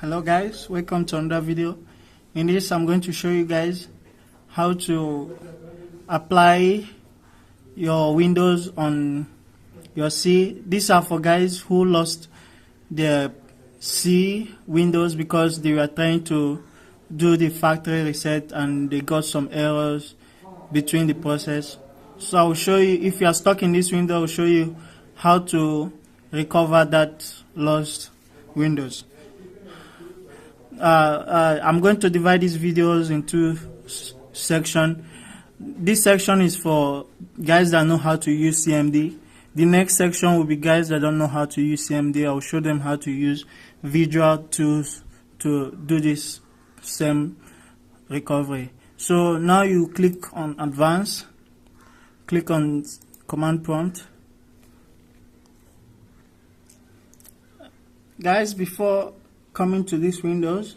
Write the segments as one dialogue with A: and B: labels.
A: Hello guys, welcome to another video. In this I'm going to show you guys how to apply your Windows on your C. These are for guys who lost their C Windows because they were trying to do the factory reset and they got some errors between the process. So I will show you, if you are stuck in this window, I will show you how to recover that lost Windows. I'm going to divide these videos into sections. This section is for guys that know how to use CMD. The next section will be guys that don't know how to use CMD. I will show them how to use visual tools to do this same recovery. So now you click on Advanced, click on Command Prompt. Guys, before coming to this Windows,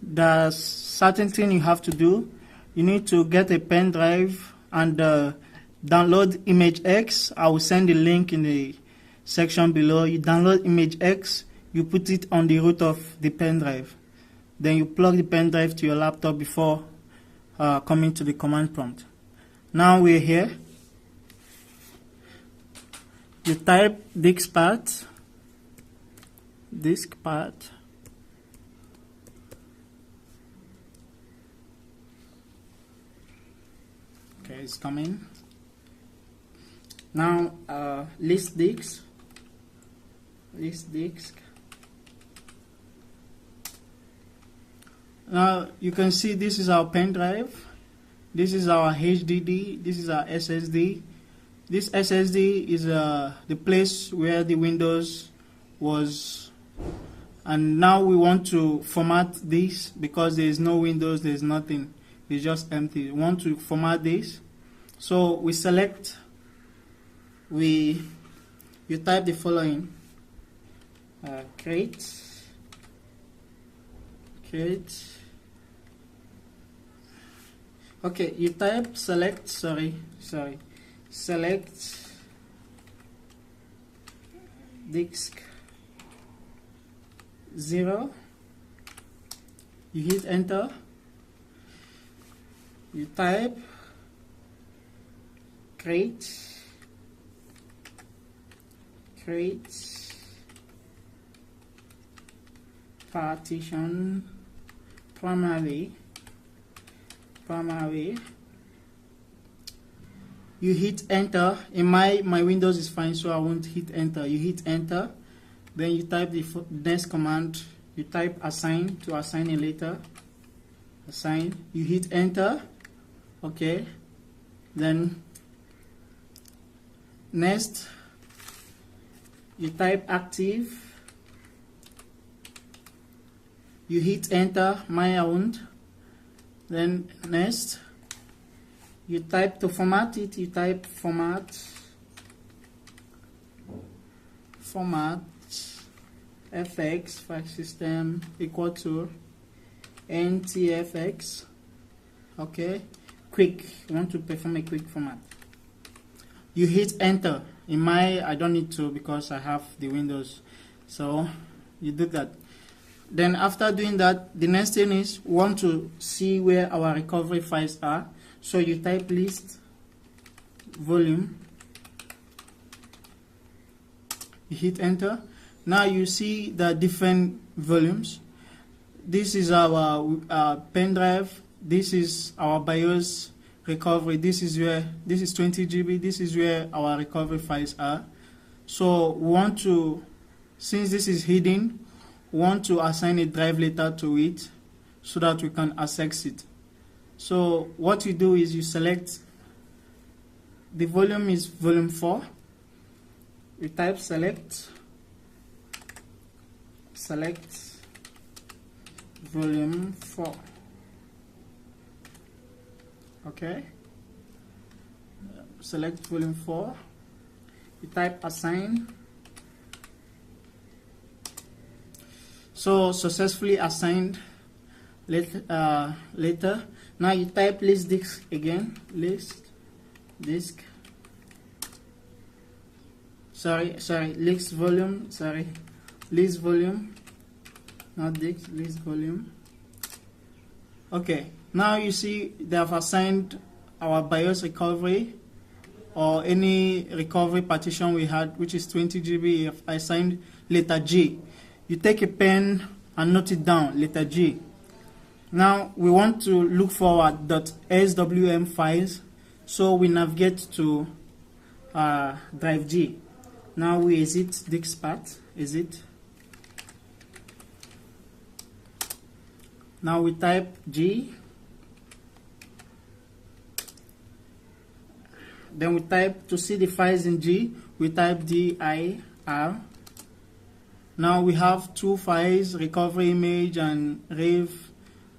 A: there's certain thing you have to do. You need to get a pen drive and download imagex. I will send the link in the section below. You download imagex, you put it on the root of the pen drive. Then you plug the pen drive to your laptop before coming to the command prompt. Now we're here. You type diskpart. Okay, it's coming. Now list disk. Now you can see this is our pen drive. This is our HDD. This is our SSD. This SSD is the place where the Windows was. And now we want to format this because there is no Windows, there is nothing, it's just empty. We want to format this, so we select, you type the following: create. Okay, you type select. Select disk 0, you hit enter, you type create partition primary, you hit enter. In my Windows is fine, so I won't hit enter. You hit enter, then you type the next command. You type assign to assign a letter. Assign. You hit enter. Okay. Then next you type active. You hit enter. I won't. Then next you type to format it. You type format fx file system equal to NTFS. Okay, quick. You want to perform a quick format. You hit enter. In I don't need to because I have the Windows, so you do that. Then after doing that, the next thing is we want to see where our recovery files are. So you type list volume. You hit enter. Now you see the different volumes. This is our pen drive. This is our BIOS recovery. This is 20 GB. This is where our recovery files are. So we want to, since this is hidden, we want to assign a drive letter to it so that we can access it. So what you do is you select, the volume is volume 4. You type select volume 4. Okay, select volume 4. You type assign. So successfully assigned later. Now you type list disk again. List disk. List volume. not disk, list volume. Okay, now you see they have assigned our BIOS recovery or any recovery partition we had, which is 20 GB. If I assigned letter G, you take a pen and note it down, letter G. Now we want to look for our .swm files, so we navigate to drive G. Now we exit diskpart, exit. Now we type G. Then we type, to see the files in G, we type dir. Now we have two files, Recoveryimage and REV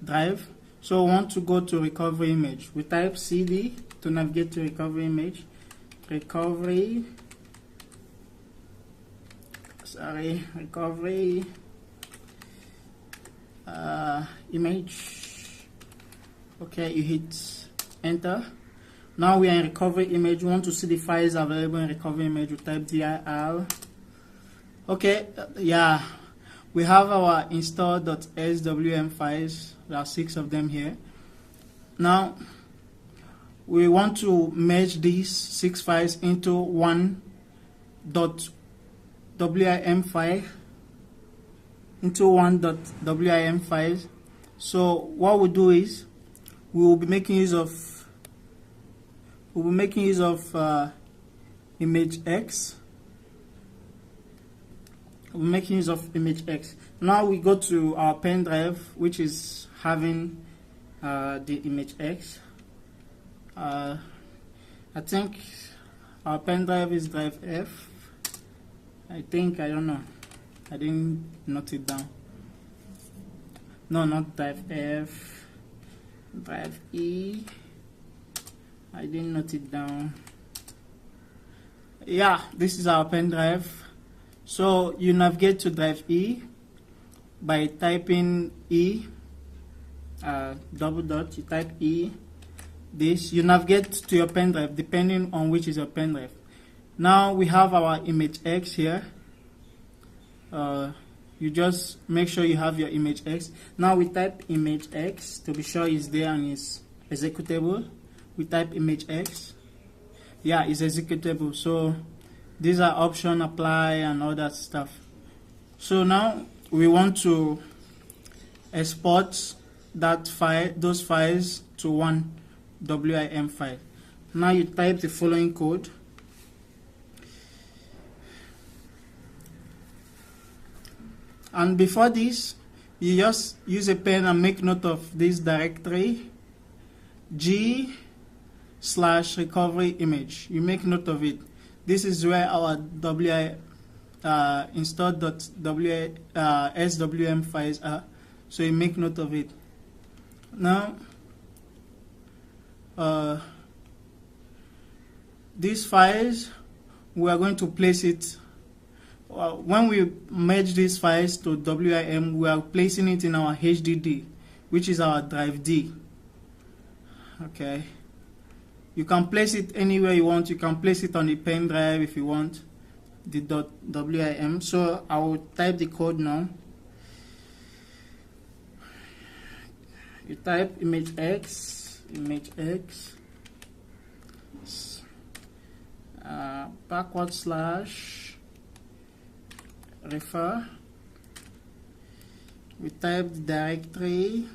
A: drive. So we want to go to Recoveryimage. We type cd to navigate to Recoveryimage. Recovery image. Okay, you hit enter. Now we are in Recoveryimage. We want to see the files available in Recoveryimage. We type dir. Okay, yeah, we have our install.swm files. There are 6 of them here. Now we want to merge these 6 files into one .wim file, So what we do is we will be making use of imagex. We're making use of imagex. Now we go to our pen drive, which is having the imagex. I think our pen drive is drive F. I don't know. I didn't note it down. No, not drive F. Drive E. I didn't note it down. Yeah, this is our pen drive. So you navigate to drive E by typing E, double dot, you type E, this, you navigate to your pen drive depending on which is your pen drive. Now we have our imagex here. You just make sure you have your imagex. Now we type imagex to be sure it's there and it's executable. We type imagex. Yeah, it's executable. So these are option, apply, and all that stuff. So now we want to export that file, those files to one WIM file. Now you type the following code. And before this, you just use a pen and make note of this directory, G/recoveryimage. You make note of it. This is where our install.swm files are. So you make note of it. Now, these files, we are going to place it. When we merge these files to WIM, we are placing it in our HDD, which is our drive D. Okay. You can place it anywhere you want. You can place it on the pen drive if you want, the .wim. So I will type the code now. You type imagex, / refer. We type the directory.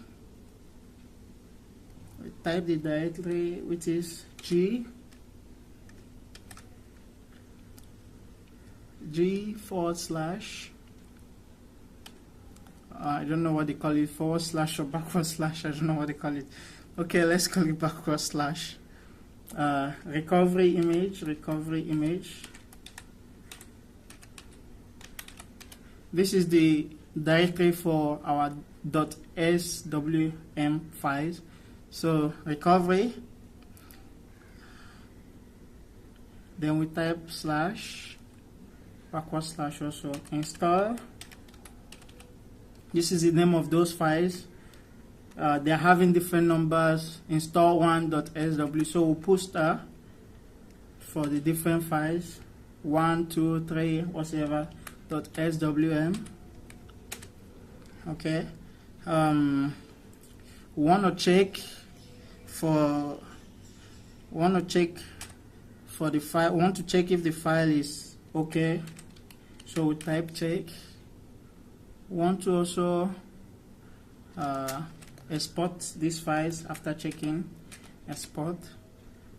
A: We type the directory, which is G/. I don't know what they call it, / or / I don't know what they call it. Okay, let's call it / recoveryimage. This is the directory for our .swm files. So recovery, then we type / also install. This is the name of those files. They are having different numbers. Install1.sw. So we'll put star for the different files. 1, 2, 3, whatever. .swm. Okay, want to check for the file. Want to check if the file is okay, so we type check. Want to also export these files after checking. Export,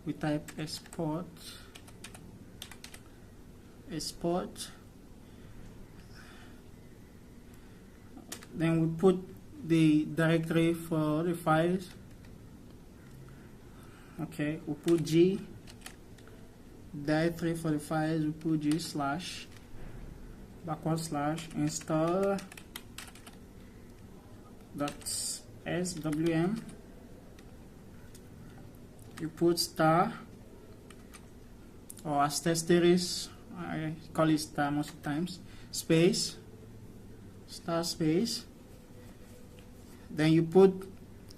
A: we type export. Then we put the directory for the files. Okay, we put G directory for the files. We put G slash install .swm. You put star, or asterisk, I call it star most of the times, space, star space. Then you put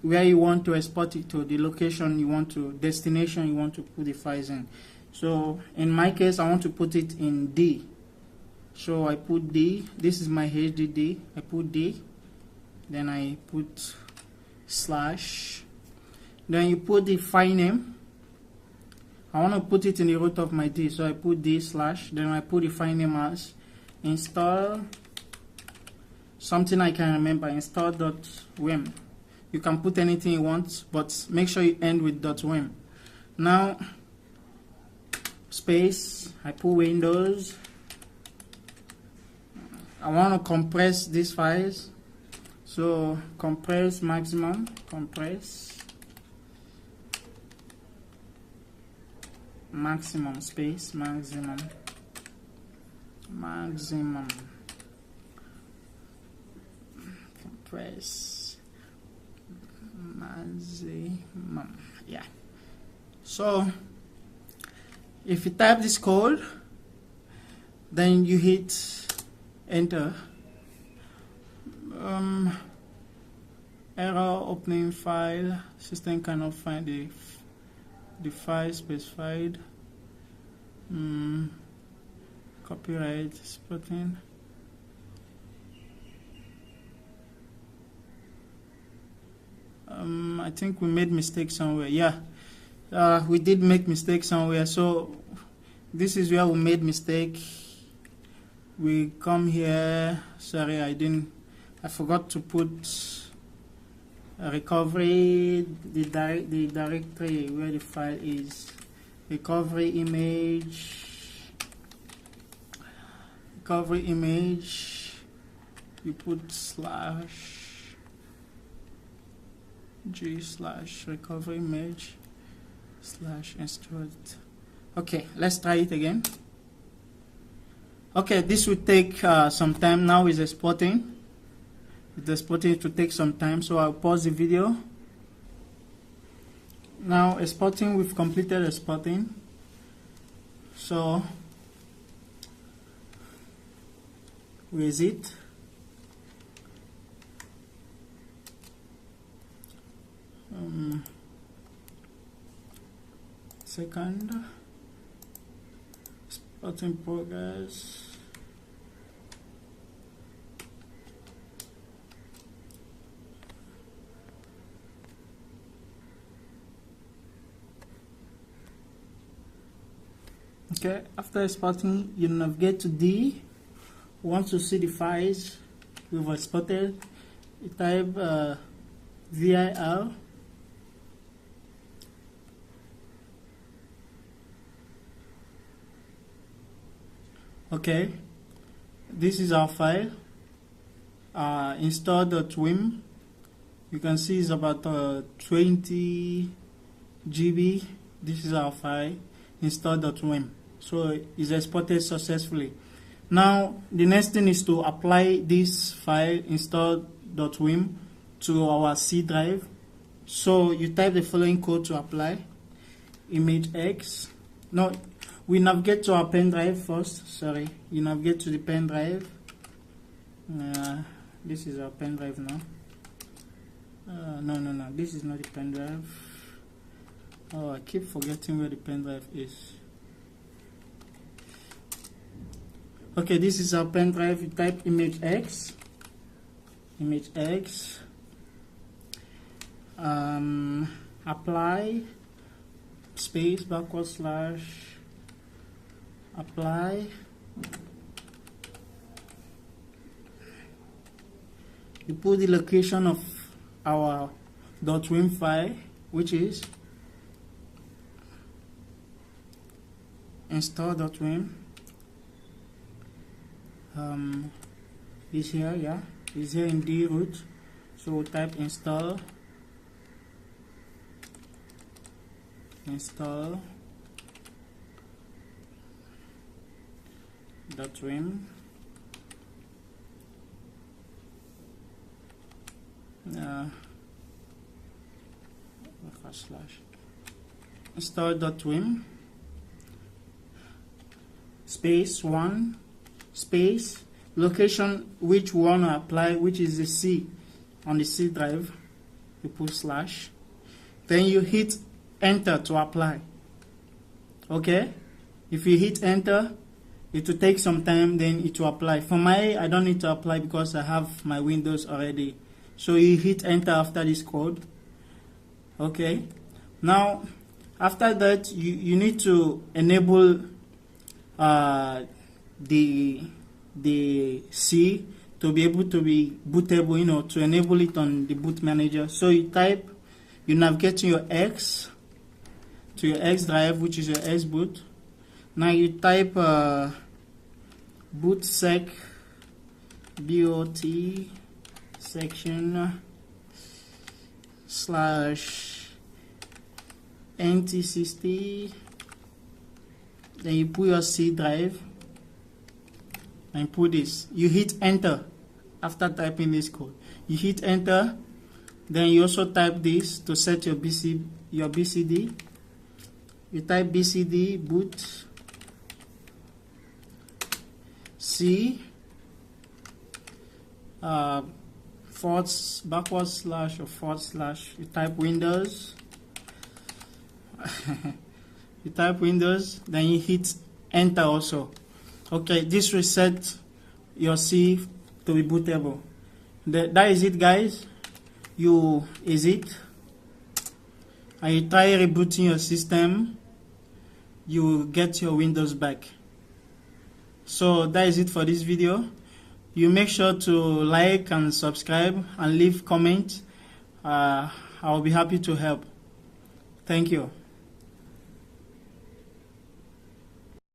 A: where you want to export it to, the location you want to, destination you want to put the files in. So in my case, I want to put it in D. So I put D. This is my HDD. I put D. Then I put slash. Then you put the file name. I want to put it in the root of my D, so I put D slash. Then I put the file name as install. Something I can remember, install.wim. You can put anything you want, but make sure you end with .wim. Now, space, I put Windows. I want to compress these files. So, compress maximum, compress. Maximum, space, maximum. Compress. Maximum. Yeah. So if you type this code, then you hit enter. Error opening file. System cannot find the file specified. Copyright spotting. I think we made mistake somewhere. Yeah, we did make mistake somewhere. So this is where we made mistake. We come here. Sorry, I forgot to put a recovery, the directory where the file is. Recoveryimage. You put slash G slash recoveryimage slash install. Okay, let's try it again. Okay, this will take some time. Now it's exporting. It's exporting to take some time, so I'll pause the video. Now exporting, we've completed exporting. So where is it? Second, exporting progress. Okay, after exporting, you navigate to D. Want to see the files we've exported, you type vir. Okay, this is our file, install.wim. You can see it's about 20 GB. This is our file, install.wim. So it's exported successfully. Now the next thing is to apply this file, install.wim, to our C drive. So you type the following code to apply. Imagex. No, we navigate to our pen drive first. Sorry, you navigate to the pen drive. This is our pen drive now. No, this is not the pen drive. Oh, I keep forgetting where the pen drive is. Okay, this is our pen drive. You type imagex. imagex, apply space / apply. You put the location of our .wim file, which is install.wim. Is here, yeah, is here in D root. So we'll type install.wim. Install.wim space 1 space location which we want to apply, which is the C on the C drive. You put slash, then you hit enter to apply. Okay, if you hit enter, it will take some time, then it will apply. For I don't need to apply because I have my Windows already. So you hit enter after this code. Okay, now after that you need to enable the C to be able to be bootable, to enable it on the boot manager. So you navigate to your X drive, which is your S boot. Now you type bootsec bot section /NT60, then you put your C drive and put this. You hit enter after typing this code. You hit enter, then you also type this to set your BCD. You type BCD boot C / or / you type Windows. You type Windows, then you hit enter also. Okay, this will set your C to be bootable. That is it, guys. You exit and you try rebooting your system, you will get your Windows back. So that is it for this video. You make sure to like and subscribe and leave comments. I will be happy to help. Thank you.